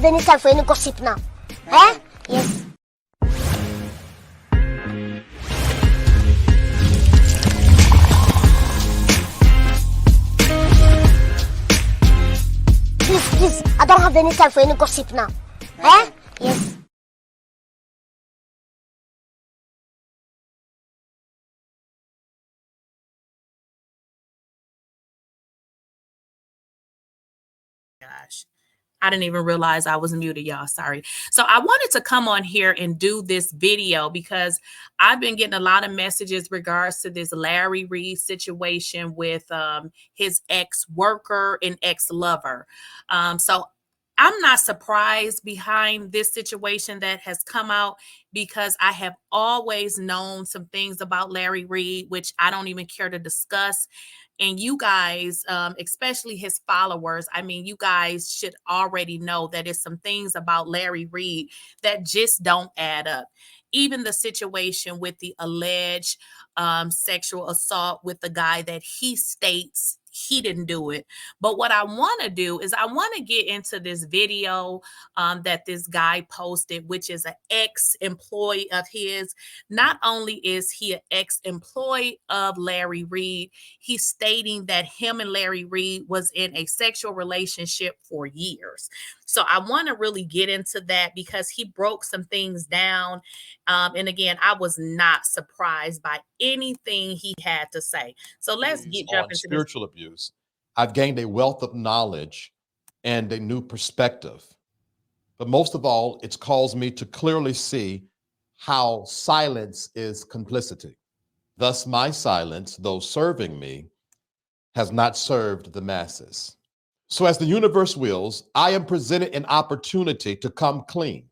have any time for any gossip now. Eh? Yes. Please, I don't have any time for any gossip now. Eh? Yes. Gosh, I didn't even realize I was muted, y'all. Sorry. So I wanted to come on here and do this video because I've been getting a lot of messages regards to this Larryreid situation with his ex-worker and ex-lover. So I'm not surprised behind this situation that has come out because I have always known some things about Larryreid, which I don't even care to discuss. And you guys, especially his followers, I mean, you guys should already know that it's some things about Larryreid that just don't add up. Even the situation with the alleged sexual assault with the guy that he states he didn't do it. But what I want to do is I want to get into this video that this guy posted, which is an ex-employee of his. Not only is he an ex-employee of Larryreid, he's stating that him and Larryreid was in a sexual relationship for years. So I want to really get into that because he broke some things down. And again, I was not surprised by anything he had to say. So let's jump into spiritual abuse. I've gained a wealth of knowledge and a new perspective. But most of all, it's caused me to clearly see how silence is complicity. Thus, my silence, though serving me, has not served the masses. So as the universe wills, I am presented an opportunity to come clean.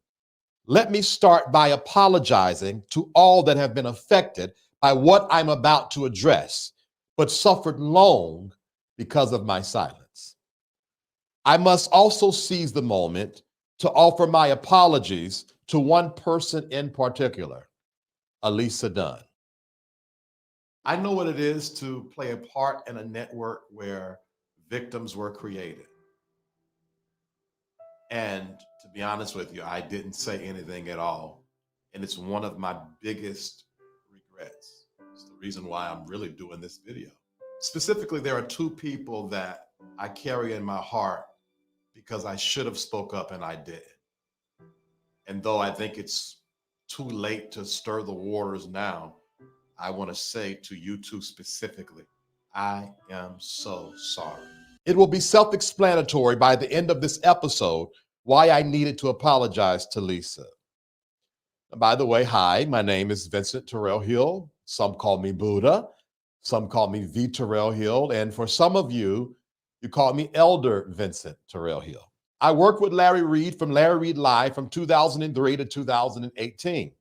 Let me start by apologizing to all that have been affected by what I'm about to address, but suffered long because of my silence. I must also seize the moment to offer my apologies to one person in particular, Elisa Dunn. I know what it is to play a part in a network where victims were created. And to be honest with you, I didn't say anything at all. And it's one of my biggest regrets. It's the reason why I'm really doing this video. Specifically, there are two people that I carry in my heart because I should have spoke up and I didn't. And though I think it's too late to stir the waters now, I want to say to you two specifically, I am so sorry. It will be self-explanatory by the end of this episode why I needed to apologize to Lisa. By the way, hi, my name is Vincent Terrell Hill. Some call me Buddha. Some call me V. Terrell Hill. And for some of you, you call me Elder Vincent Terrell Hill. I worked with Larryreid from Larryreid Live from 2003 to 2018.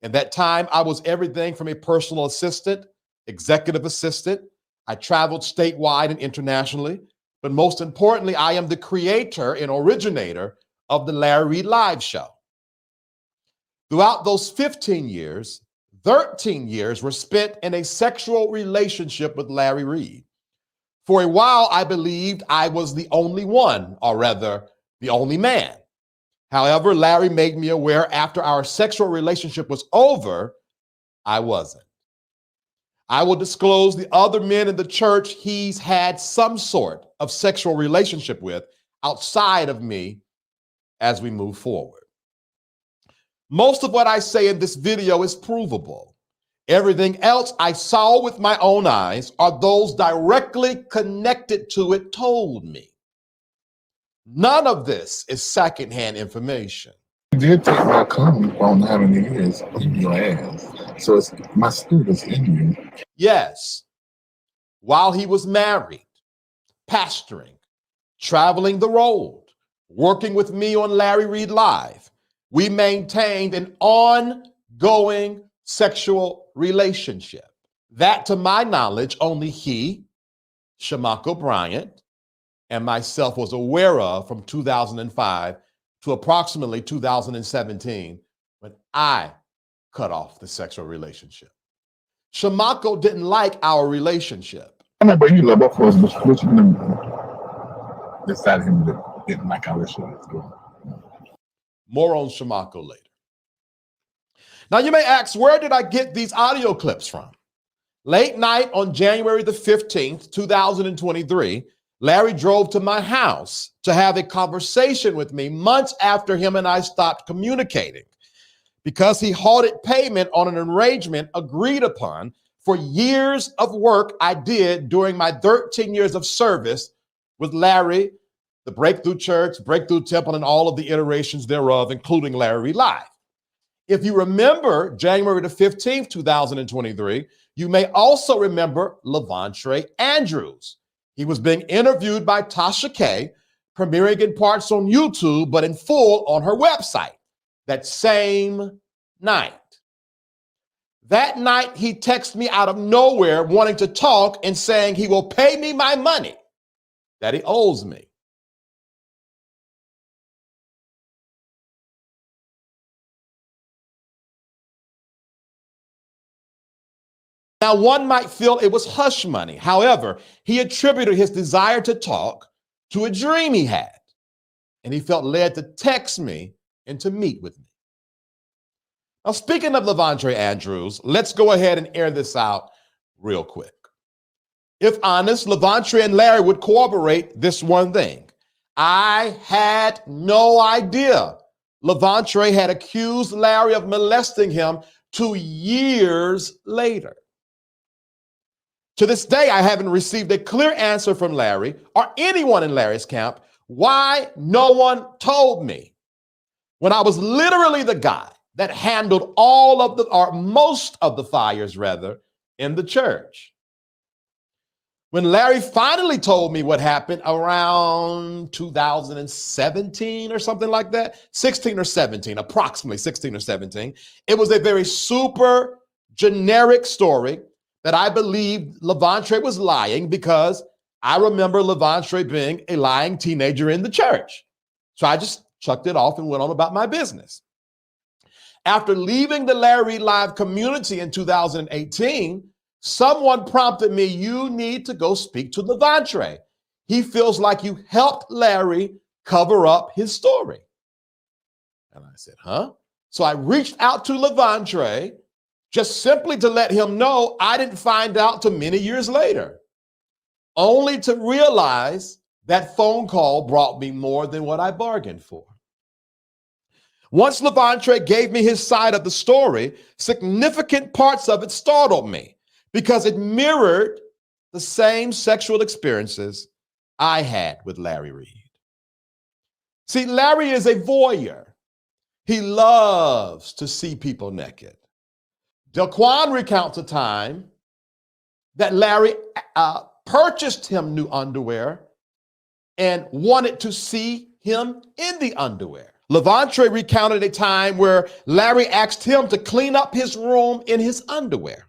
In that time, I was everything from a personal assistant, executive assistant. I traveled statewide and internationally. But most importantly, I am the creator and originator of the Larryreid Live show. Throughout those 15 years, 13 years were spent in a sexual relationship with Larryreid. For a while, I believed I was the only one, or rather, the only man. However, Larry made me aware after our sexual relationship was over, I wasn't. I will disclose the other men in the church he's had some sort of sexual relationship with outside of me as we move forward. Most of what I say in this video is provable. Everything else I saw with my own eyes or those directly connected to it told me. None of this is secondhand information. You did take my comment on how many years in your ass. So it's my spirit is in you. Yes. While he was married, pastoring, traveling the road, working with me on Larryreid Live, we maintained an ongoing sexual relationship. That, to my knowledge, only he, Shamako Bryant, and myself was aware of from 2005 to approximately 2017 when I cut off the sexual relationship. Shamako didn't like our relationship. I know, but you love both of us, but which one decided him to didn't like our relationship? More on Shamako later. Now you may ask, where did I get these audio clips from? Late night on January the 15th, 2023, Larry drove to my house to have a conversation with me months after him and I stopped communicating because he halted payment on an arrangement agreed upon for years of work I did during my 13 years of service with Larry, the Breakthrough Church, Breakthrough Temple, and all of the iterations thereof, including Larryreid Live. If you remember January the 15th, 2023, you may also remember Lavontre Andrews. He was being interviewed by Tdjakes, premiering in parts on YouTube, but in full on her website that same night. That night, he texted me out of nowhere wanting to talk and saying he will pay me my money that he owes me. Now, one might feel it was hush money. However, he attributed his desire to talk to a dream he had, and he felt led to text me and to meet with me. Now, speaking of Lavontre Andrews, let's go ahead and air this out real quick. If honest, Lavontre and Larry would corroborate this one thing. I had no idea Lavontre had accused Larry of molesting him 2 years later. To this day, I haven't received a clear answer from Larry or anyone in Larry's camp why no one told me when I was literally the guy that handled all of the, or most of the fires rather, in the church. When Larry finally told me what happened around 2017 or something like that, 16 or 17, approximately 16 or 17, it was a very super generic story that I believed Lavontre was lying because I remember Lavontre being a lying teenager in the church. So I just chucked it off and went on about my business. After leaving the Larryreid Live community in 2018, someone prompted me, you need to go speak to Lavontre. He feels like you helped Larry cover up his story. And I said, huh? So I reached out to Lavontre just simply to let him know I didn't find out till many years later, only to realize that phone call brought me more than what I bargained for. Once Lavontre gave me his side of the story, significant parts of it startled me because it mirrored the same sexual experiences I had with Larryreid. See, Larry is a voyeur. He loves to see people naked. Daquan recounts a time that Larry purchased him new underwear and wanted to see him in the underwear. Lavontre recounted a time where Larry asked him to clean up his room in his underwear.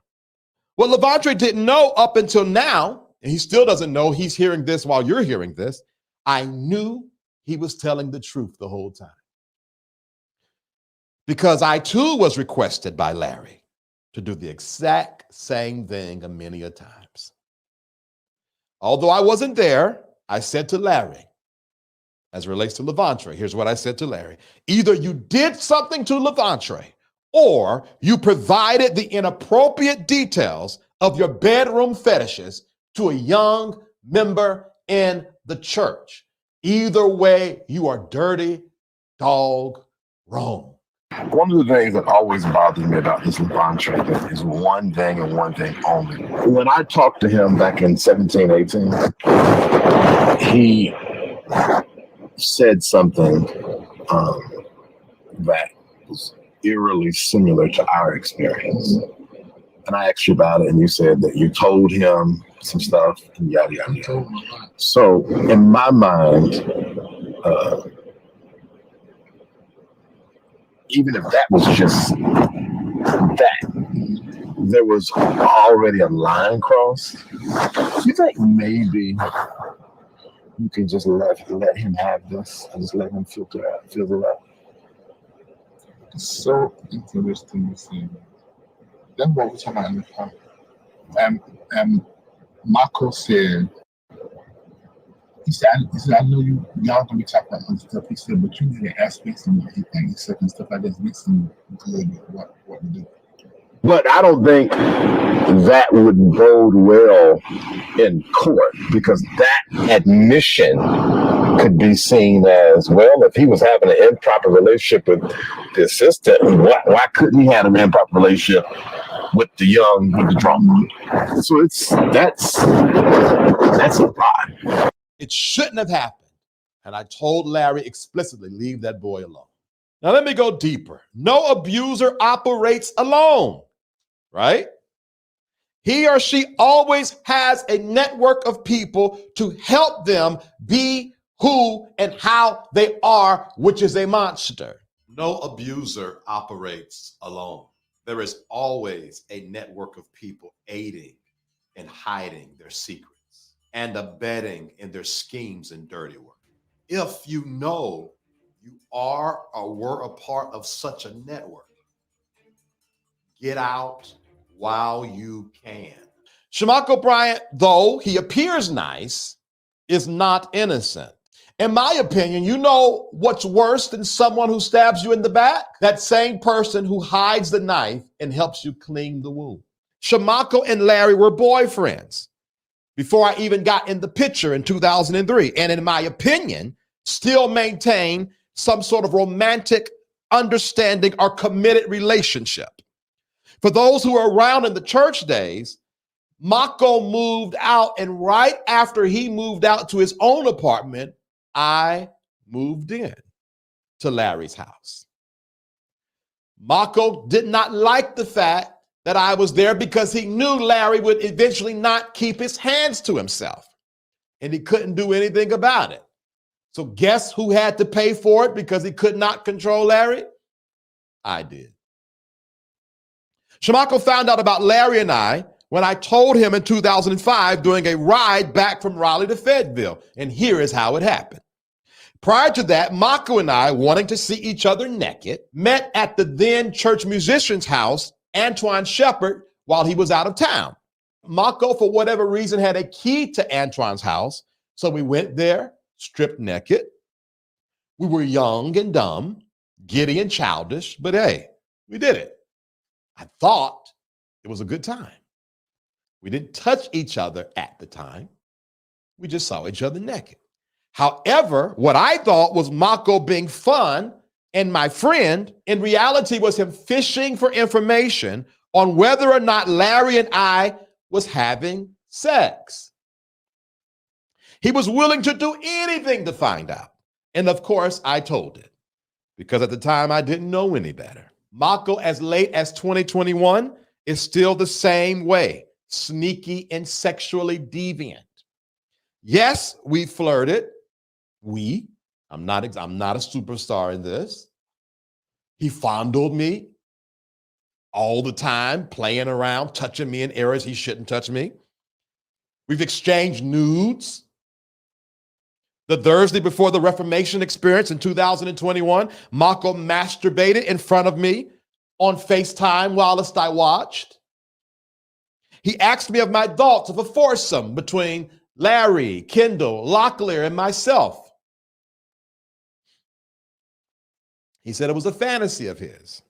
What Lavontre didn't know up until now, and he still doesn't know, he's hearing this while you're hearing this, I knew he was telling the truth the whole time. Because I too was requested by Larry to do the exact same thing many a times. Although I wasn't there, I said to Larry, as it relates to Lavontre, here's what I said to Larry. Either you did something to Lavontre or you provided the inappropriate details of your bedroom fetishes to a young member in the church. Either way, you are dirty, dog, wrong. One of the things that always bothers me about this Lavontre thing is one thing and one thing only. When I talked to him back in 17, 18, he said something that was eerily similar to our experience. And I asked you about it, and you said that you told him some stuff and yada, yada, yada. So in my mind, even if that was just that, there was already a line crossed. You think maybe you can just let him have this and just let him filter it out? It's so interesting to see. That's what we're talking about in the past. And Marco said he said, I know y'all gonna be talking about other stuff. He said, but you need to ask me some everything. He said, and stuff like that makes him good at what to do. But I don't think that would bode well in court, because that admission could be seen as, well, if he was having an improper relationship with the assistant, why couldn't he have an improper relationship with the drama? So that's a lot. It shouldn't have happened. And I told Larry explicitly, leave that boy alone. Now let me go deeper. No abuser operates alone, right? He or she always has a network of people to help them be who and how they are, which is a monster. No abuser operates alone. There is always a network of people aiding and hiding their secrets and abetting in their schemes and dirty work. If you know you are or were a part of such a network, get out while you can. Shamako Bryant, though he appears nice, is not innocent. In my opinion, you know what's worse than someone who stabs you in the back? That same person who hides the knife and helps you clean the wound. Shamako and Larry were boyfriends before I even got in the picture in 2003. And in my opinion, still maintain some sort of romantic understanding or committed relationship. For those who were around in the church days, Mako moved out, and right after he moved out to his own apartment, I moved in to Larry's house. Mako did not like the fact that I was there because he knew Larry would eventually not keep his hands to himself, and he couldn't do anything about it. So guess who had to pay for it because he could not control Larry? I did. Shamako found out about Larry and I when I told him in 2005 during a ride back from Raleigh to Fayetteville, and here is how it happened. Prior to that, Mako and I, wanting to see each other naked, met at the then church musician's house, Antoine Shepard, while he was out of town. Mako, for whatever reason, had a key to Antoine's house, so we went there, stripped naked. We were young and dumb, giddy and childish, but hey, we did it. I thought it was a good time. We didn't touch each other at the time. We just saw each other naked. However, what I thought was Mako being fun and my friend, in reality was him fishing for information on whether or not Larry and I was having sex. He was willing to do anything to find out. And of course, I told it, because at the time I didn't know any better. Mako, as late as 2021, is still the same way, sneaky and sexually deviant. Yes, we flirted. I'm not a superstar in this. He fondled me all the time, playing around, touching me in areas he shouldn't touch me. We've exchanged nudes. The Thursday before the Reformation experience in 2021, Mako masturbated in front of me on FaceTime whilst I watched. He asked me of my thoughts of a foursome between Larry, Kendall, Locklear, and myself. He said it was a fantasy of his.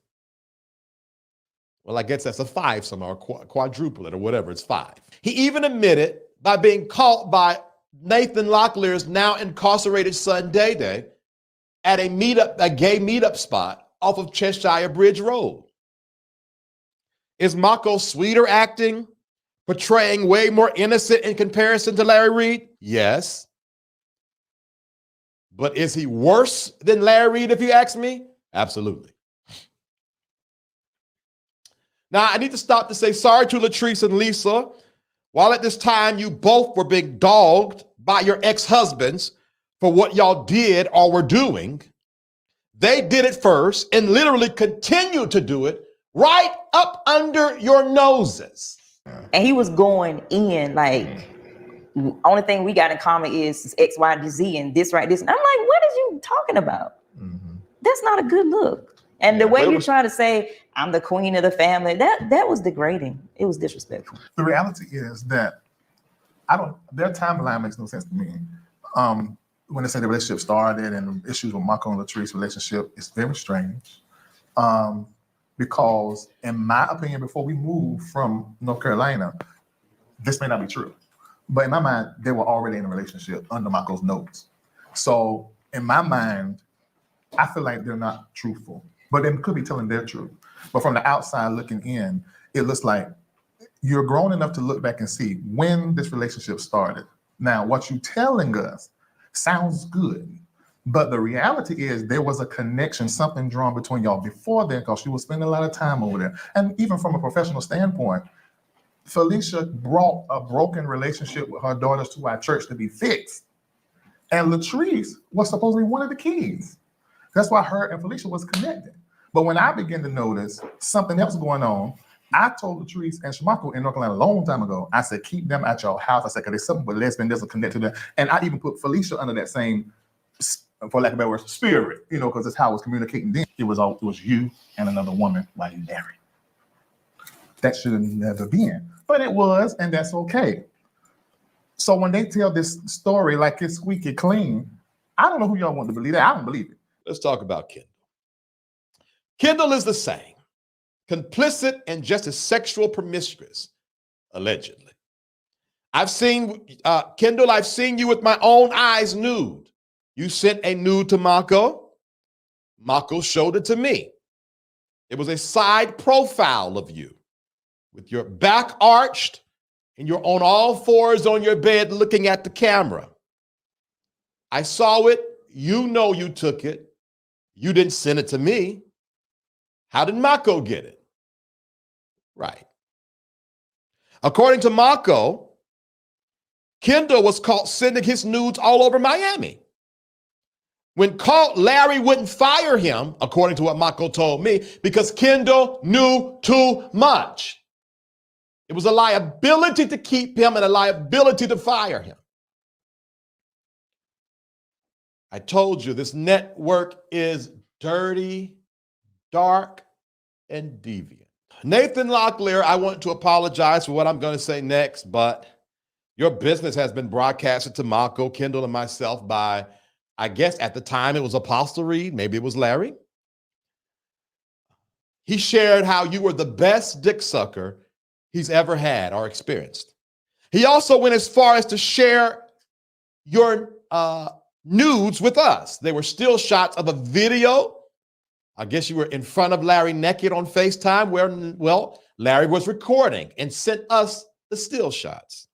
Well, I guess that's a fivesome or quadruplet or whatever, it's five. He even admitted by being caught by Nathan Locklear's now incarcerated son, Day Day, at a gay meetup spot off of Cheshire Bridge Road. Is Mako sweeter acting, portraying way more innocent in comparison to Larry Reid? Yes. But is he worse than Larry Reid, if you ask me? Absolutely. Now, I need to stop to say sorry to Latrice and Lisa. While at this time you both were being dogged by your ex-husbands for what y'all did or were doing, they did it first and literally continued to do it right up under your noses. And he was going in like, only thing we got in common is X, Y, Z, and this, right, this. And I'm like, what is you talking about? Mm-hmm. That's not a good look. And the way you try to say, I'm the queen of the family, that was degrading. It was disrespectful. The reality is that their timeline makes no sense to me. when they say the relationship started and the issues with Marco and Latrice's relationship, it's very strange. Because in my opinion, before we moved from North Carolina, this may not be true, but in my mind, they were already in a relationship under Marco's notes. So in my mind, I feel like they're not truthful, but they could be telling their truth. But from the outside looking in, it looks like you're grown enough to look back and see when this relationship started. Now, what you're telling us sounds good, but the reality is there was a connection, something drawn between y'all before then, because she was spending a lot of time over there. And even from a professional standpoint, Felicia brought a broken relationship with her daughters to our church to be fixed. And Latrice was supposedly one of the keys. That's why her and Felicia was connected. But when I began to notice something else going on, I told Latrice and Shamako in North Carolina a long time ago, I said, keep them at your house. I said, because there's something with lesbian doesn't connect to them. And I even put Felicia under that same, for lack of a better word, spirit, you know, because that's how I was communicating then. It was you and another woman while you married. That should have never been. But it was, and that's okay. So when they tell this story like it's squeaky clean, I don't know who y'all want to believe that. I don't believe it. Let's talk about Kendall. Kendall is the same, complicit and just as sexual promiscuous, allegedly. I've seen, Kendall, I've seen you with my own eyes nude. You sent a nude to Mako. Mako showed it to me. It was a side profile of you with your back arched and you're on all fours on your bed looking at the camera. I saw it. You know you took it. You didn't send it to me. How did Mako get it? Right. According to Mako, Kendall was caught sending his nudes all over Miami. When caught, Larry wouldn't fire him, according to what Mako told me, because Kendall knew too much. It was a liability to keep him and a liability to fire him. I told you this network is dirty, dark, and deviant. Nathan Locklear, I want to apologize for what I'm going to say next, but your business has been broadcasted to Mako, Kendall, and myself by, I guess at the time it was Apostle Reid, maybe it was Larry. He shared how you were the best dick sucker he's ever had or experienced. He also went as far as to share your nudes with us. They were still shots of a video. I guess you were in front of Larry naked on FaceTime where, well, Larry was recording and sent us the still shots.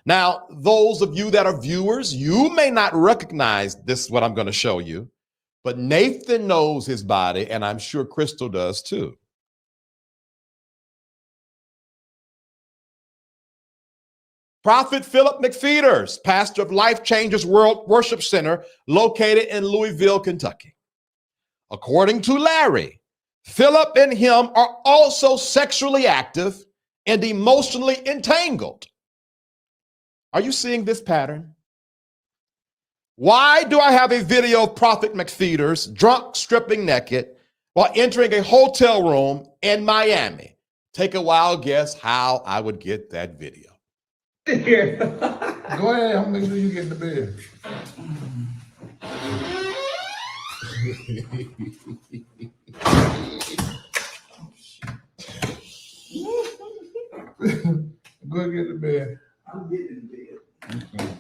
Now, those of you that are viewers, you may not recognize this, what I'm going to show you, but Nathan knows his body, and I'm sure Crystal does too. Prophet Philip McFeeters, pastor of Life Changers World Worship Center, located in Louisville, Kentucky. According to Larry, Philip and him are also sexually active and emotionally entangled. Are you seeing this pattern? Why do I have a video of Prophet McFeeters drunk, stripping naked while entering a hotel room in Miami? Take a wild guess how I would get that video. Go ahead, I'm making sure you get in the bed. Go ahead, get in the bed. I'm getting in the bed. Okay.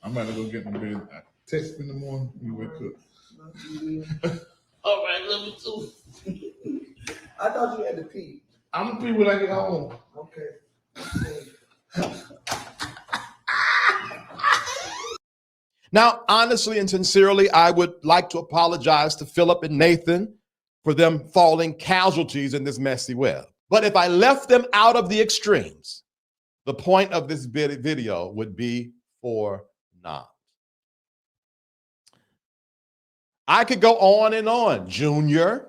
I'm about to go get in the bed. I text me in the morning, you wake up. All right, let me too. I thought you had to pee. I'm gonna pee when I get home. Okay. Now, honestly and sincerely, I would like to apologize to Philip and Nathan for them falling casualties in this messy web. But if I left them out of the extremes, the point of this video would be for naught. I could go on and on. Junior,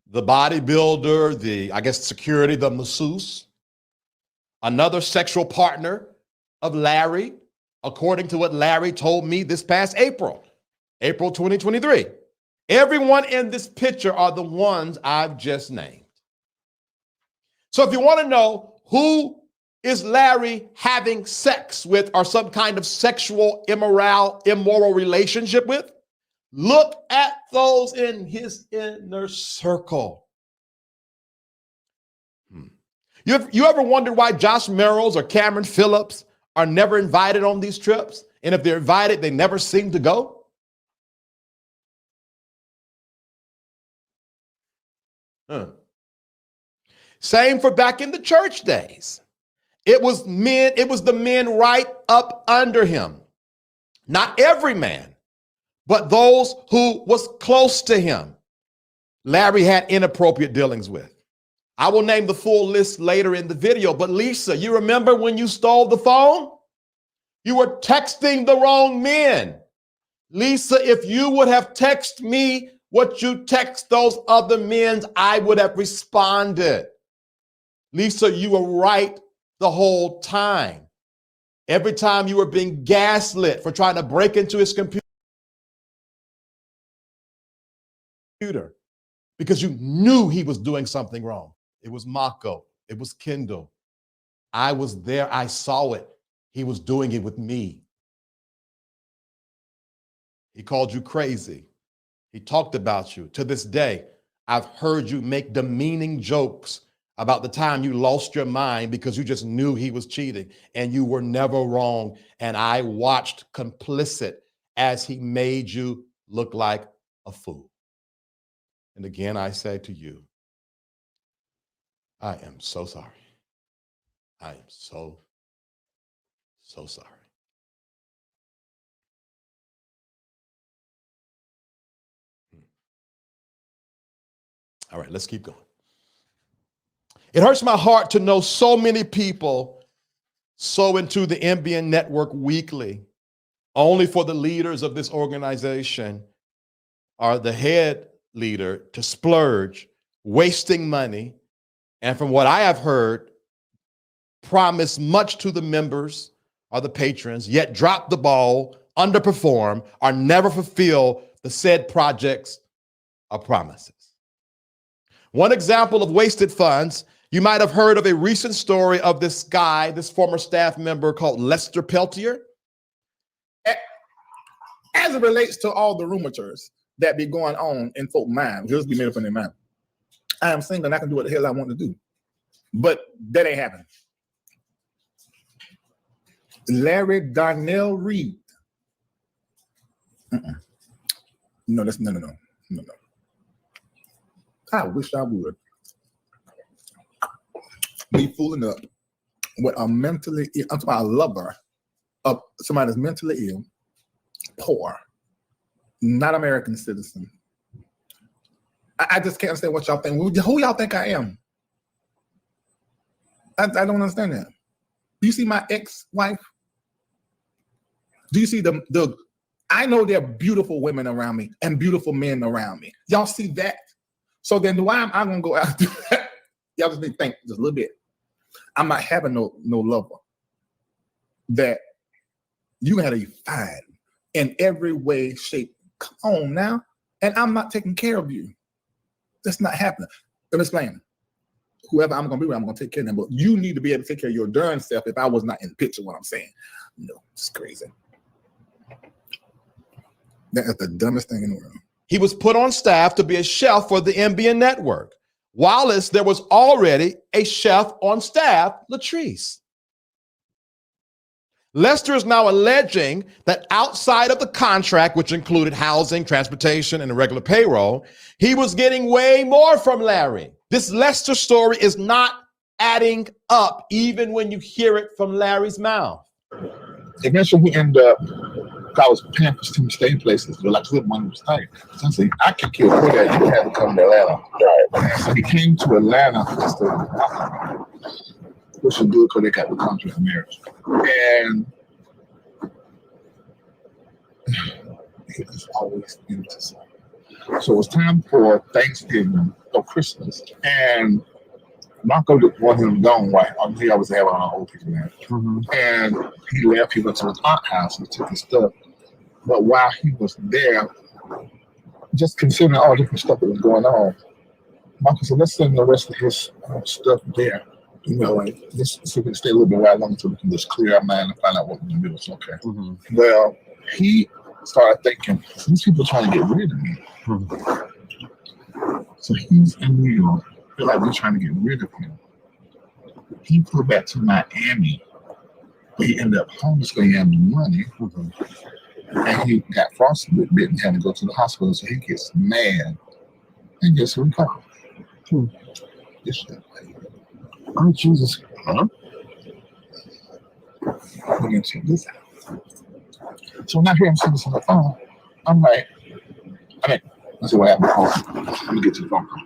the bodybuilder, the, I guess, security, the masseuse, another sexual partner of Larry, according to what Larry told me this past April 2023. Everyone in this picture are the ones I've just named. So if you want to know who is Larry having sex with or some kind of sexual immoral relationship with? Look at those in his inner circle. You ever wondered why Josh Merrills or Cameron Phillips are never invited on these trips? And if they're invited, they never seem to go? Same for back in the church days. It was the men right up under him. Not every man, but those who was close to him. Larry had inappropriate dealings with. I will name the full list later in the video, but Lisa, you remember when you stole the phone? You were texting the wrong men. Lisa, if you would have texted me what you text those other men, I would have responded. Lisa, you were right the whole time. Every time you were being gaslit for trying to break into his computer because you knew he was doing something wrong. It was Mako. It was Kendall. I was there. I saw it. He was doing it with me. He called you crazy. He talked about you. To this day, I've heard you make demeaning jokes about the time you lost your mind because you just knew he was cheating and you were never wrong. And I watched complicit as he made you look like a fool. And again, I say to you, I am so sorry. I am so sorry. All right, let's keep going. It hurts my heart to know so many people sow into the MBN network weekly, only for the leaders of this organization or the head leader to splurge, wasting money, and from what I have heard, promise much to the members or the patrons, yet drop the ball, underperform, or never fulfill the said projects or promises. One example of wasted funds, you might have heard of a recent story of this guy, this former staff member called Lester Peltier. As it relates to all the rumors that be going on in folks' minds, just be made up in their mind. I am single and I can do what the hell I want to do. But that ain't happening. Larryreid. No, that's no. I wish I would be fooling up with a mentally ill, I'm talking about a lover of somebody that's mentally ill, poor, not American citizen. I just can't understand what y'all think. Who y'all think I am? I don't understand that. Do you see my ex-wife? Do you see the I know there are beautiful women around me and beautiful men around me. Y'all see that? So then why am I gonna go out and do that? Y'all just need to think just a little bit. I'm not having no lover that you gotta be fine in every way, shape. Come on now. And I'm not taking care of you. That's not happening. Let me explain. Whoever I'm gonna be with, I'm gonna take care of them. But you need to be able to take care of your darn self if I was not in the picture, what I'm saying. No, it's crazy. That is the dumbest thing in the world. He was put on staff to be a chef for the MBN network. Wallace, there was already a chef on staff, Latrice. Lester is now alleging that outside of the contract, which included housing, transportation, and the regular payroll, he was getting way more from Larry. This Lester story is not adding up, even when you hear it from Larry's mouth. Eventually, we end up, I was paying for some stay places, but like I said, money was tight. So I said, I could kill for that. You had to come to Atlanta. Right. So he came to Atlanta, which was good because they got the contract marriage. And it was always into something. So it was time for Thanksgiving or Christmas. And Marco wanted him gone, right? He always had on old people man. And he left, he went to his aunt's house and took his stuff. But while he was there, just considering all different stuff that was going on, Marco said, let's send the rest of his stuff there you know, like, just so we can stay a little bit while longer so we can just clear our mind and find out what we're going to do. It's okay. Mm-hmm. Well, he started thinking, these people are trying to get rid of me. Mm-hmm. So he's in New York. I feel like we're trying to get rid of him. He flew back to Miami, but he ended up homeless because he had no money. Mm-hmm. And he got frostbitten and had to go to the hospital. So he gets mad. And guess who he called? This shit. Oh, Jesus. Huh? We're going to check this out. So when I hear him say this on the phone, I'm like, let's see what happened. Let me get to the phone call.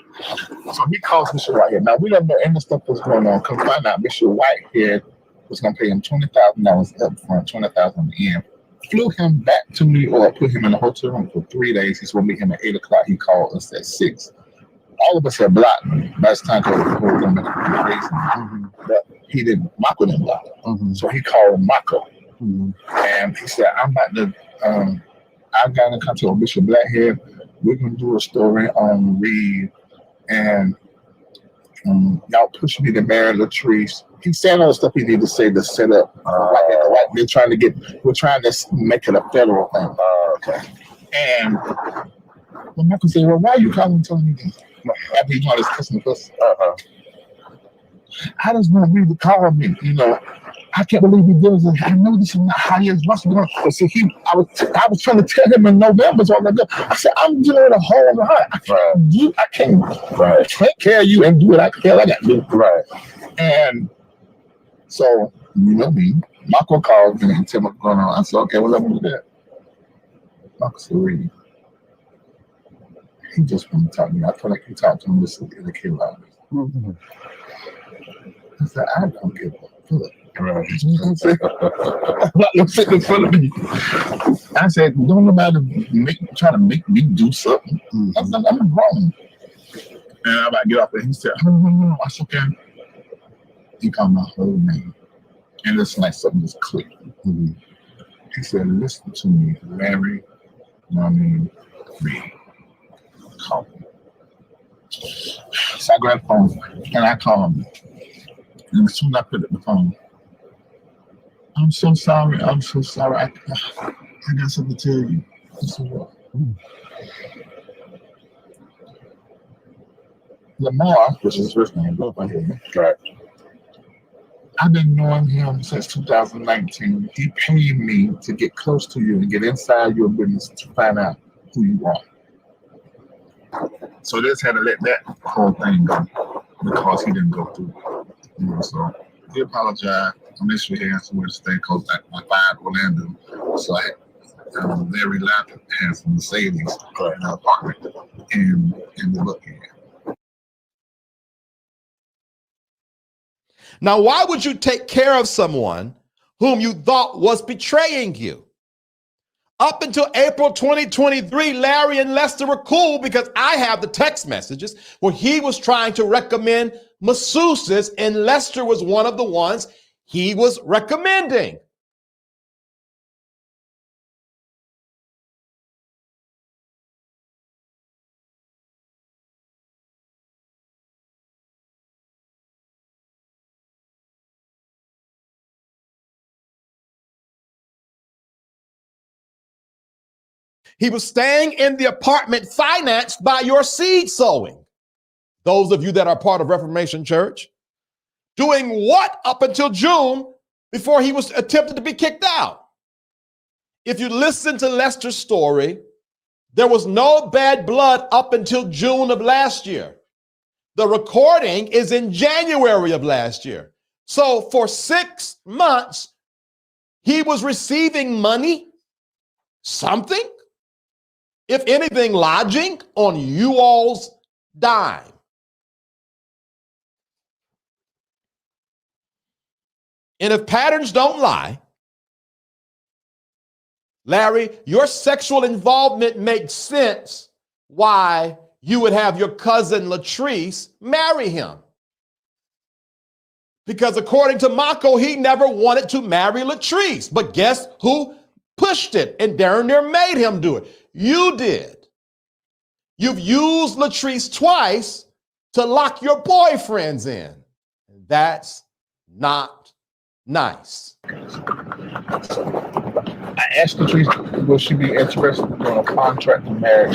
So he calls Mr. Whitehead. Now, we don't know any stuff that's going on. Come find out Mr. Whitehead was going to pay him $20,000 up front, $20,000 at the end. Flew him back to New York, put him in a hotel room for 3 days. He's going to meet him at 8 o'clock. He called us at 6. All of us had blocked him. By this time, we were going to make a crazy. Mm-hmm. But he didn't. Mako didn't block him. Mm-hmm. So he called Mako. Mm-hmm. And he said, I'm about to, I've got in contact with Bishop Blackhead. We're going to do a story on Reid. And y'all push me to marry Latrice. He said all the stuff he needed to say to set up. We're trying to make it a federal thing. Okay. And well, Michael said, well, why are you calling and telling me this? After he got his customer first. I just want Reid to call me, you know. I can't believe he did this. I know this is not how he is supposed to be. But see, I was trying to tell him in November, so I said, I'm dealing with a whole lot. I can't take care of you and do what I got to do. Right. And so, you know me, Mako called me and tell me what's going on. I said, okay, well, let me do that. Mako said, Reid, he just want to talk to me. I feel like he talked to him this in the kid life. Mm-hmm. I said, I don't give a fuck. Right. I'm sitting in front of me. I said, don't nobody try to make me do something. Mm-hmm. I said, I'm grown. And I'm about to get off there. He said, no, that's okay. He called my whole name. And it's like something just clicked. Mm-hmm. He said, listen to me, Larry, Reid. Call me. So I grabbed the phone and I called him. And as soon as I put it in the phone, I'm so sorry. I got something to tell you. I said, what? Lamar, which is his first name, right. I've been knowing him since 2019. He paid me to get close to you and get inside your business to find out who you are. So they just had to let that whole thing go because he didn't go through. You know, so he apologized. I made sure he had somewhere to stay because I fired Orlando. So I had Larryreid had some Mercedes in an apartment in the book area. Now, why would you take care of someone whom you thought was betraying you? Up until April 2023, Larry and Lester were cool because I have the text messages where he was trying to recommend masseuses and Lester was one of the ones he was recommending. He was staying in the apartment financed by your seed sowing. Those of you that are part of Reformation Church, doing what up until June before he was attempted to be kicked out? If you listen to Lester's story, there was no bad blood up until June of last year. The recording is in January of last year. So for 6 months, he was receiving money, something, if anything, lodging on you all's dime. And if patterns don't lie, Larry, your sexual involvement makes sense why you would have your cousin Latrice marry him. Because according to Mako, he never wanted to marry Latrice. But guess who pushed it and darn near made him do it? You did. You've used Latrice twice to lock your boyfriends in. That's not nice. I asked Patrice, will she be interested in doing a contract of marriage?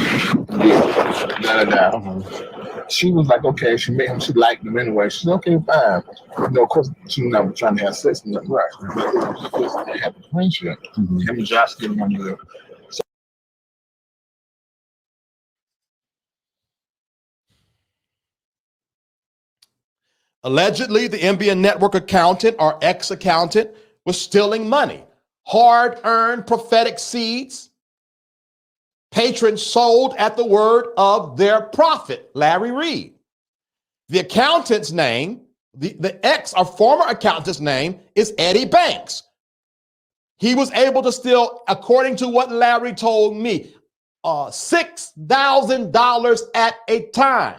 She was like, okay. She met him. She liked him anyway. She said, okay, fine. Of course, she was never trying to have sex with him, right? But they have a friendship. Him and Josh getting on there. Allegedly, the NBN network accountant or ex-accountant was stealing money, hard-earned prophetic seeds. Patrons sold at the word of their prophet, Larryreid. The accountant's name, the ex or former accountant's name is Eddie Banks. He was able to steal, according to what Larry told me, $6,000 at a time.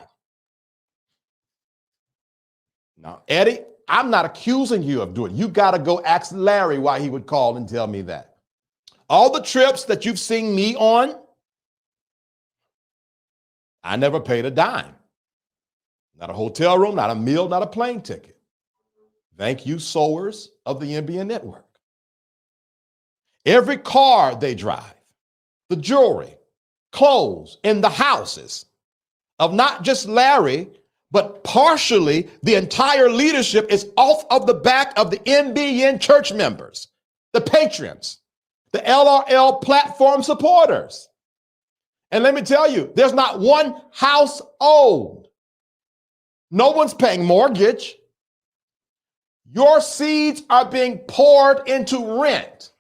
Now, Eddie, I'm not accusing you of doing it. You got to go ask Larry why he would call and tell me that. All the trips that you've seen me on, I never paid a dime. Not a hotel room, not a meal, not a plane ticket. Thank you, sowers of the NBN network. Every car they drive, the jewelry, clothes, in the houses of not just Larry, but partially the entire leadership is off of the back of the NBN church members, the patrons, the LRL platform supporters. And let me tell you, there's not one house owned. No one's paying mortgage. Your seeds are being poured into rent.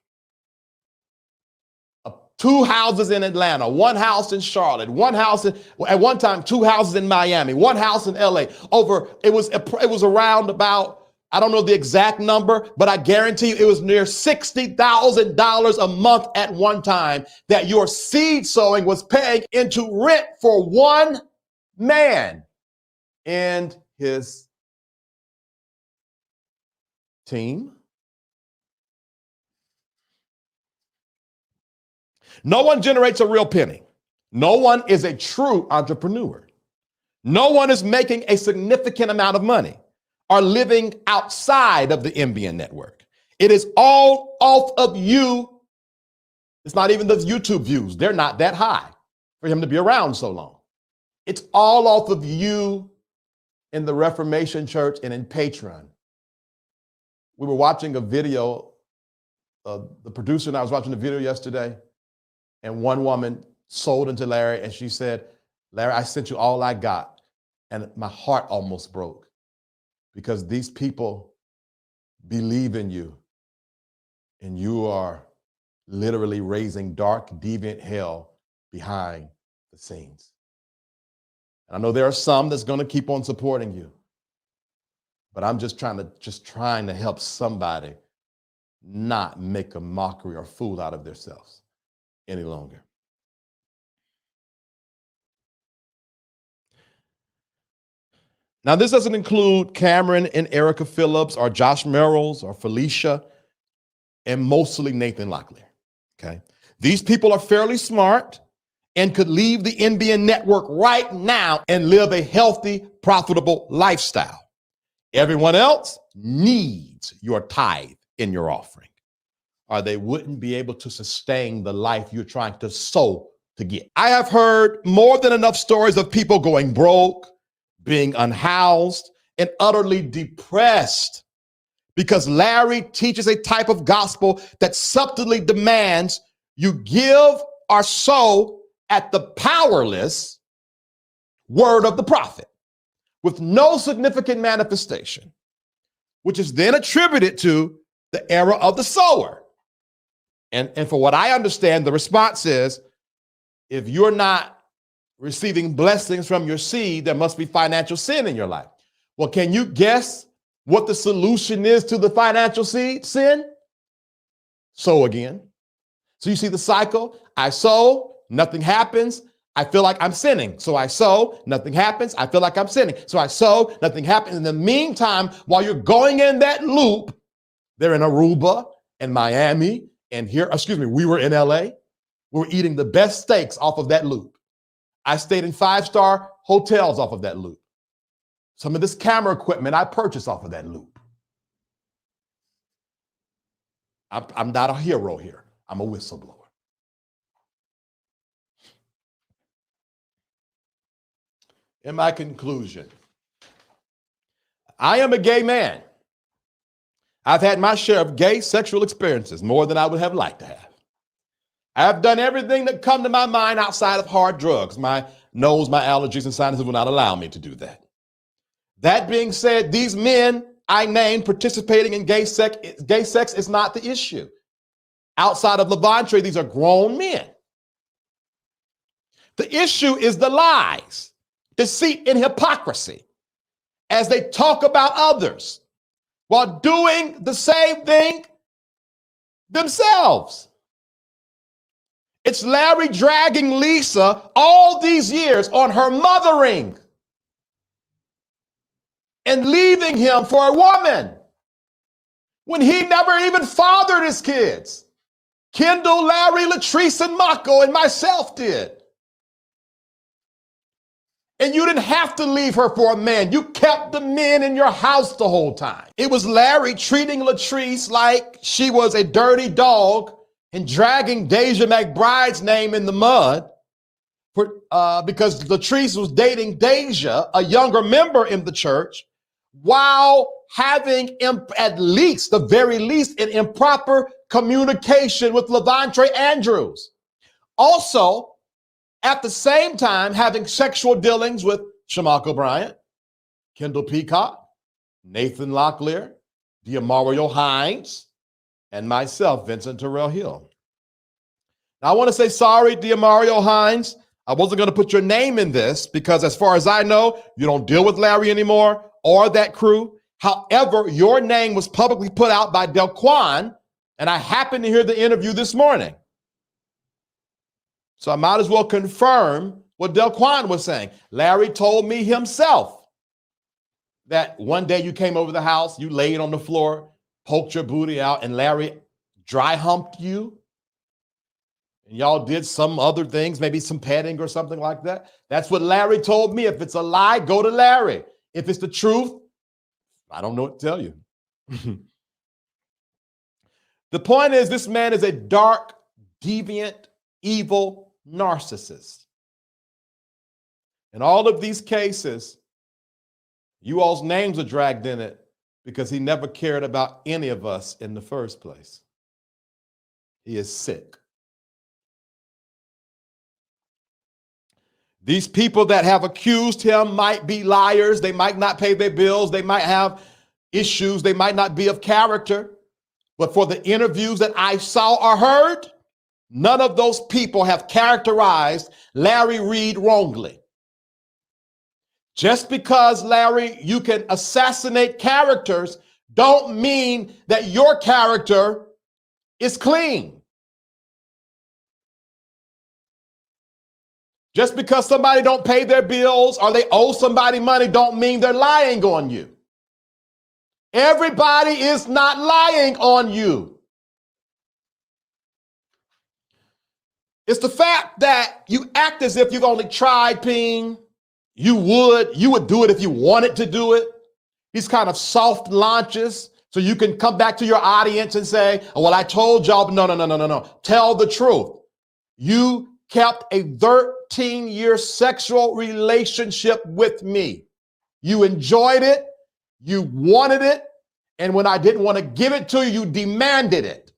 2 houses in Atlanta, 1 house in Charlotte, 1 house at one time, 2 houses in Miami, 1 house in LA. It was around about, I don't know the exact number, but I guarantee you it was near $60,000 a month at one time that your seed sowing was paying into rent for one man and his team. No one generates a real penny. No one is a true entrepreneur. No one is making a significant amount of money or living outside of the NBN network. It is all off of you. It's not even the YouTube views. They're not that high for him to be around so long. It's all off of you in the Reformation Church and in Patreon. We were watching a video, the producer and I was watching the video yesterday, and one woman sold into Larry and she said, Larry, I sent you all I got. And my heart almost broke because these people believe in you and you are literally raising dark, deviant hell behind the scenes. And I know there are some that's going to keep on supporting you, but I'm just trying to help somebody not make a mockery or fool out of themselves any longer. Now, this doesn't include Cameron and Erica Phillips or Josh Merrills or Felicia and mostly Nathan Locklear, okay? These people are fairly smart and could leave the NBN network right now and live a healthy, profitable lifestyle. Everyone else needs your tithe in your offering, or they wouldn't be able to sustain the life you're trying to sow to get. I have heard more than enough stories of people going broke, being unhoused, and utterly depressed because Larry teaches a type of gospel that subtly demands you give or sow at the powerless word of the prophet with no significant manifestation, which is then attributed to the era of the sower. And for what I understand, the response is, if you're not receiving blessings from your seed, there must be financial sin in your life. Well, can you guess what the solution is to the financial seed sin? Sow again. So you see the cycle. I sow, nothing happens. I feel like I'm sinning. So I sow, nothing happens. I feel like I'm sinning. So I sow, nothing happens. In the meantime, while you're going in that loop, they're in Aruba and Miami and here, we were in LA. We were eating the best steaks off of that loop. I stayed in 5-star hotels off of that loop. Some of this camera equipment I purchased off of that loop. I'm not a hero here. I'm a whistleblower. In my conclusion, I am a gay man. I've had my share of gay sexual experiences, more than I would have liked to have. I've done everything that come to my mind outside of hard drugs. My nose, my allergies, and sinuses will not allow me to do that. That being said, these men I named participating in gay sex is not the issue. Outside of Levante, these are grown men. The issue is the lies, deceit, and hypocrisy as they talk about others while doing the same thing themselves. It's Larry dragging Lisa all these years on her mothering and leaving him for a woman when he never even fathered his kids. Kendall, Larry, Latrice, and Mako, and myself did. And you didn't have to leave her for a man. You kept the men in your house the whole time. It was Larry treating Latrice like she was a dirty dog and dragging Deja McBride's name in the mud because Latrice was dating Deja, a younger member in the church, while having at least, the very least, an improper communication with Levante Andrews. Also, at the same time, having sexual dealings with Shamako Bryant, Kendall Peacock, Nathan Locklear, Diamario Hines, and myself, Vincent Terrell Hill. Now, I want to say sorry, Diamario Hines. I wasn't going to put your name in this because as far as I know, you don't deal with Larry anymore or that crew. However, your name was publicly put out by Delquan, and I happened to hear the interview this morning. So I might as well confirm what Delquan was saying. Larry told me himself that one day you came over the house, you laid on the floor, poked your booty out, and Larry dry humped you. And y'all did some other things, maybe some petting or something like that. That's what Larry told me. If it's a lie, go to Larry. If it's the truth, I don't know what to tell you. The point is, this man is a dark, deviant, evil narcissist. In all of these cases, you all's names are dragged in it because he never cared about any of us in the first place. He is sick. These people that have accused him might be liars. They might not pay their bills. They might have issues. They might not be of character. But for the interviews that I saw or heard, none of those people have characterized Larryreid wrongly. Just because, Larry, you can assassinate characters don't mean that your character is clean. Just because somebody don't pay their bills or they owe somebody money don't mean they're lying on you. Everybody is not lying on you. It's the fact that you act as if you've only tried peeing. You would do it if you wanted to do it. These kind of soft launches so you can come back to your audience and say, oh, well, I told y'all. No. Tell the truth. You kept a 13-year sexual relationship with me. You enjoyed it. You wanted it. And when I didn't want to give it to you, you demanded it.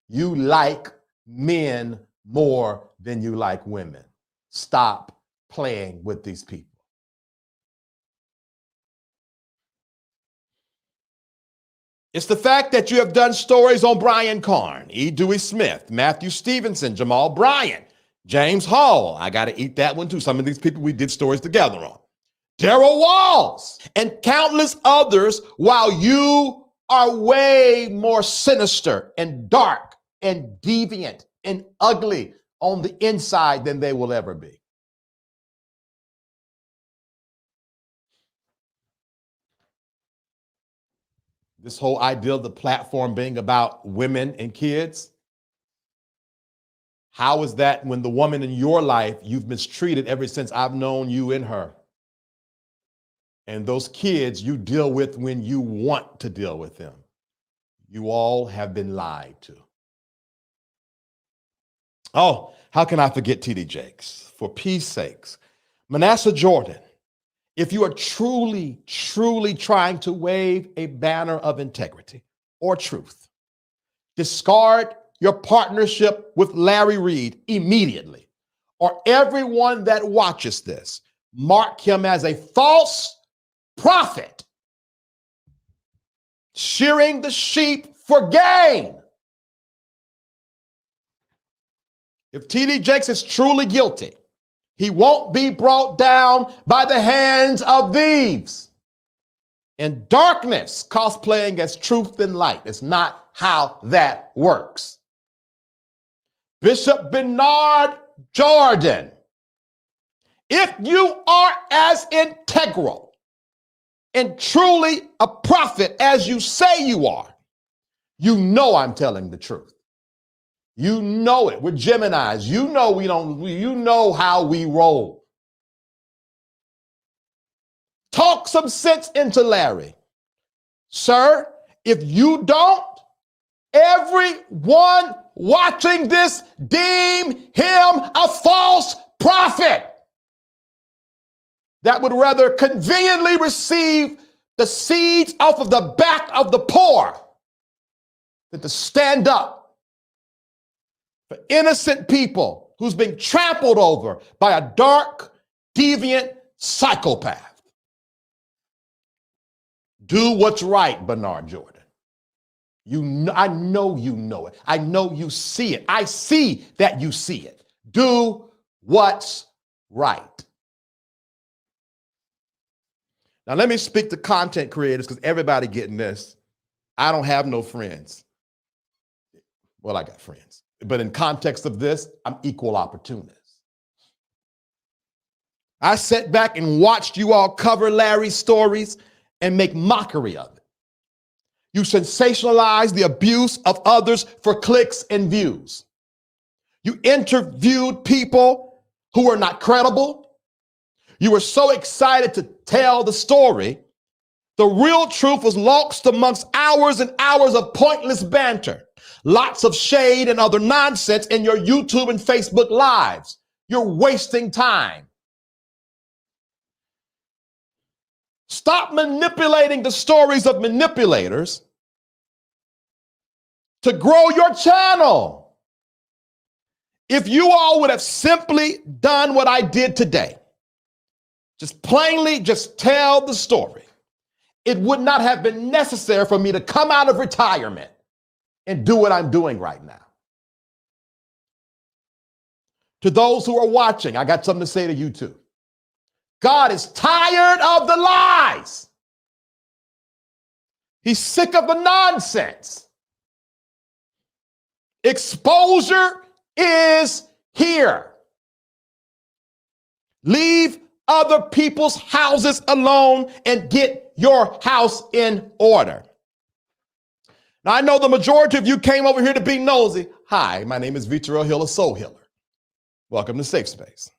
You like men more than you like women. Stop playing with these people. It's the fact that you have done stories on Brian Carn, E. Dewey Smith, Matthew Stevenson, Jamal Bryant, James Hall. I got to eat that one too. Some of these people we did stories together on. Darrell Walls and countless others, while you are way more sinister and dark and deviant and ugly on the inside than they will ever be. This whole idea of the platform being about women and kids, how is that when the woman in your life you've mistreated ever since I've known you and her? And those kids you deal with when you want to deal with them. You all have been lied to. Oh, how can I forget Tdjakes? For peace sakes. Manasseh Jordan, if you are truly, truly trying to wave a banner of integrity or truth, discard your partnership with Larryreid immediately, or everyone that watches this, mark him as a false prophet, shearing the sheep for gain. If Tdjakes is truly guilty, he won't be brought down by the hands of thieves. In darkness, cosplaying as truth and light. It's not how that works. Bishop Bernard Jordan, if you are as integral and truly a prophet as you say you are, you know I'm telling the truth. You know it. We're Geminis. You know how we roll. Talk some sense into Larry. Sir, if you don't, everyone watching this deem him a false prophet that would rather conveniently receive the seeds off of the back of the poor than to stand up for innocent people who's being trampled over by a dark, deviant psychopath. Do what's right, Bernard Jordan. I know you know it. I know you see it. I see that you see it. Do what's right. Now let me speak to content creators because everybody getting this. I don't have no friends. Well, I got friends. But in context of this, I'm equal opportunist. I sat back and watched you all cover Larry's stories and make mockery of it. You sensationalize the abuse of others for clicks and views. You interviewed people who were not credible. You were so excited to tell the story. The real truth was lost amongst hours and hours of pointless banter. Lots of shade and other nonsense in your YouTube and Facebook lives. You're wasting time. Stop manipulating the stories of manipulators to grow your channel. If you all would have simply done what I did today, just plainly just tell the story, it would not have been necessary for me to come out of retirement and do what I'm doing right now. To those who are watching, I got something to say to you too. God is tired of the lies. He's sick of the nonsense. Exposure is here. Leave other people's houses alone and get your house in order. Now, I know the majority of you came over here to be nosy. Hi, my name is Vitriol Hill, a soul healer. Welcome to Safe Space.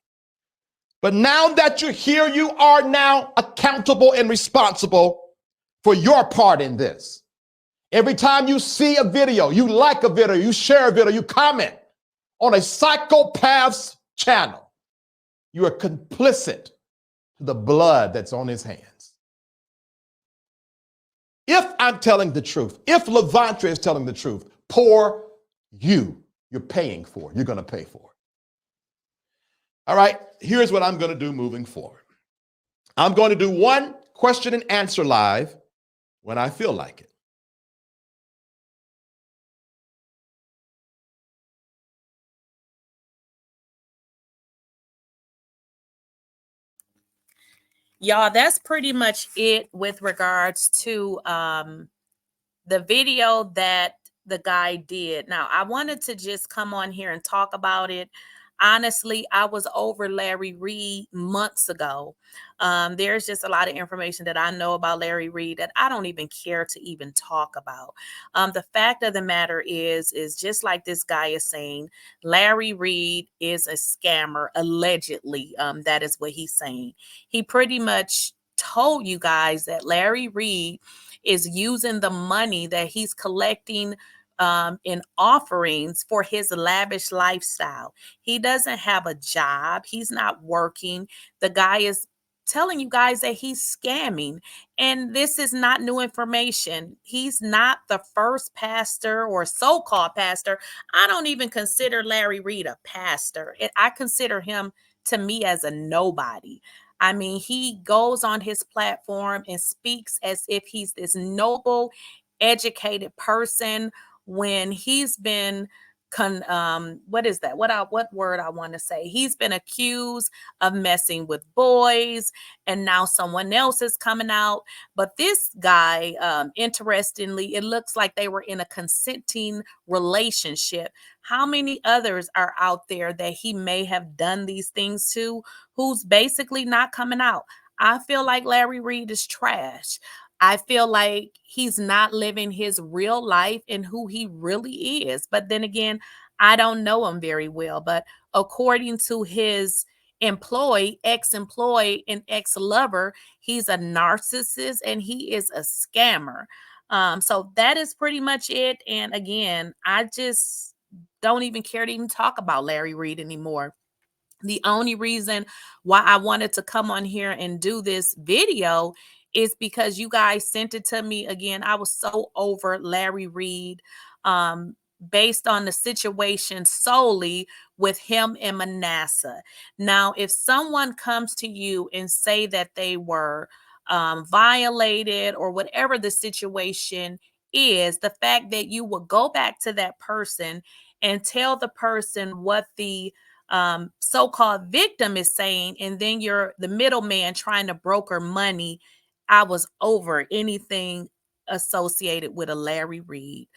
But now that you're here, you are now accountable and responsible for your part in this. Every time you see a video, you like a video, you share a video, you comment on a psychopath's channel, you are complicit to the blood that's on his hands. If I'm telling the truth, if Levantra is telling the truth, poor you're paying for. You're going to pay for it. All right, here's what I'm going to do moving forward. I'm going to do one question and answer live when I feel like it. Y'all, that's pretty much it with regards to the video that the guy did. Now, I wanted to just come on here and talk about it. Honestly, I was over Larryreid months ago. There's just a lot of information that I know about Larryreid that I don't even care to even talk about. The fact of the matter is just like this guy is saying, Larryreid is a scammer, allegedly. That is what he's saying. He pretty much told you guys that Larryreid is using the money that he's collecting in offerings for his lavish lifestyle. He doesn't have a job. He's not working. The guy is telling you guys that he's scamming. And this is not new information. He's not the first pastor or so-called pastor. I don't even consider Larryreid a pastor. I consider him, to me, as a nobody. I mean, he goes on his platform and speaks as if he's this noble, educated person when he's been what is that? What word I want to say? He's been accused of messing with boys, and now someone else is coming out. But this guy, interestingly, it looks like they were in a consenting relationship. How many others are out there that he may have done these things to, who's basically not coming out? I feel like Larryreid is trash. I feel like he's not living his real life and who he really is. But then again, I don't know him very well. But according to his ex-employee, and ex-lover, he's a narcissist and he is a scammer. So that is pretty much it. And again, I just don't even care to even talk about Larryreid anymore. The only reason why I wanted to come on here and do this video is because you guys sent it to me. Again, I was so over Larryreid, based on the situation solely with him and Manasseh. Now, if someone comes to you and say that they were violated or whatever the situation is, the fact that you will go back to that person and tell the person what the so-called victim is saying, and then you're the middleman trying to broker money. I was over anything associated with a Larryreid.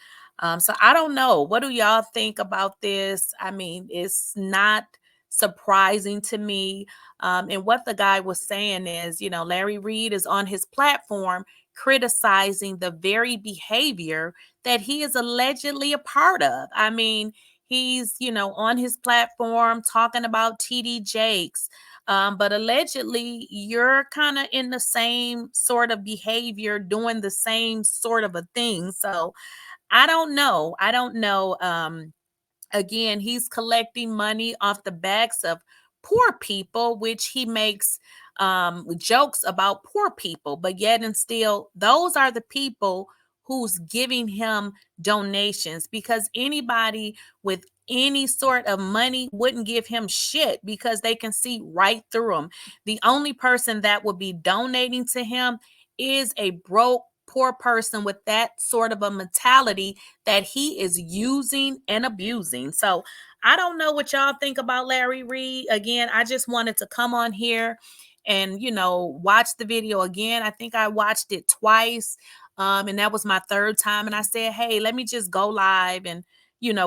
So I don't know. What do y'all think about this? I mean, it's not surprising to me. And what the guy was saying is, Larryreid is on his platform criticizing the very behavior that he is allegedly a part of. I mean, he's, on his platform talking about Tdjakes. But allegedly, you're kind of in the same sort of behavior, doing the same sort of a thing. So I don't know. Again, he's collecting money off the backs of poor people, which he makes jokes about poor people, but yet and still, those are the people who's giving him donations, because anybody with any sort of money wouldn't give him shit because they can see right through him. The only person that would be donating to him is a broke, poor person with that sort of a mentality that he is using and abusing. So I don't know what y'all think about Larryreid. Again, I just wanted to come on here and, watch the video again. I think I watched it twice. And that was my third time. And I said, hey, let me just go live and,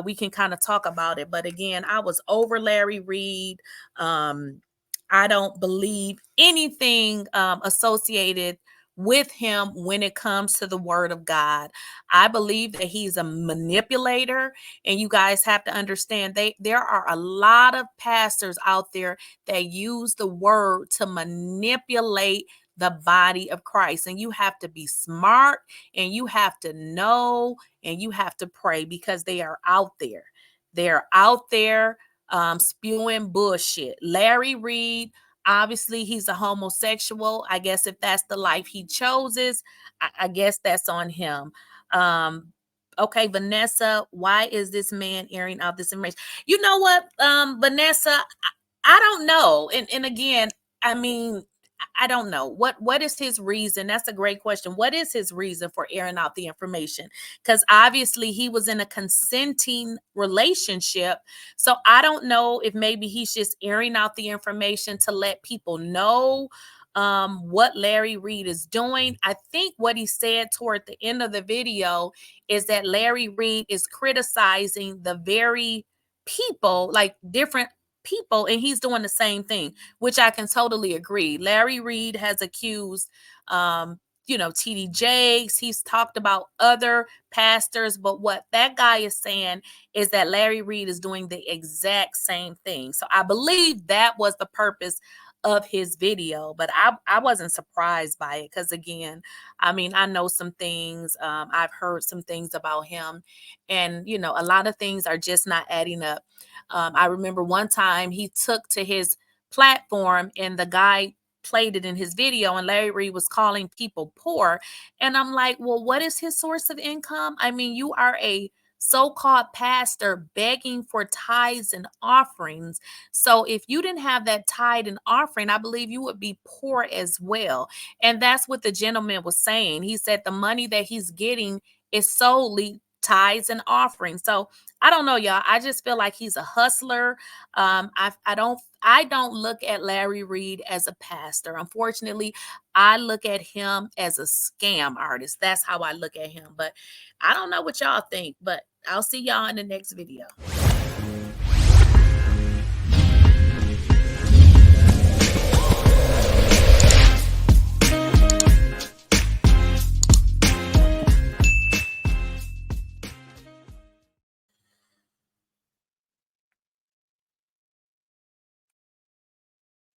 we can kind of talk about it. But again, I was over Larryreid. I don't believe anything associated with him when it comes to the word of God. I believe that he's a manipulator, and you guys have to understand there are a lot of pastors out there that use the word to manipulate the body of Christ, and you have to be smart, and you have to know, and you have to pray, because they are out there. They're out there spewing bullshit. Larryreid, obviously, he's a homosexual. I guess if that's the life he chooses, I guess that's on him. Okay, Vanessa, why is this man airing out this information? You know what, Vanessa, I don't know. And again, I mean, I don't know. What is his reason? That's a great question. What is his reason for airing out the information? Because obviously he was in a consenting relationship. So I don't know if maybe he's just airing out the information to let people know what Larryreid is doing. I think what he said toward the end of the video is that Larryreid is criticizing the very people, like different people, and he's doing the same thing, which I can totally agree. Larryreid has accused Tdjakes. He's talked about other pastors, but what that guy is saying is that Larryreid is doing the exact same thing. So I believe that was the purpose of his video, but I wasn't surprised by it because, again, I mean, I know some things. I've heard some things about him, and you know, a lot of things are just not adding up. I remember one time he took to his platform and the guy played it in his video, and Larry Reid was calling people poor, and I'm like, well, what is his source of income? I mean, you are a so-called pastor begging for tithes and offerings. So if you didn't have that tithe and offering, I believe you would be poor as well. And that's what the gentleman was saying. He said the money that he's getting is solely tithes and offerings. So I don't know, y'all. I just feel like he's a hustler. I don't look at Larry Reid as a pastor. Unfortunately, I look at him as a scam artist. That's how I look at him. But I don't know what y'all think, but I'll see y'all in the next video.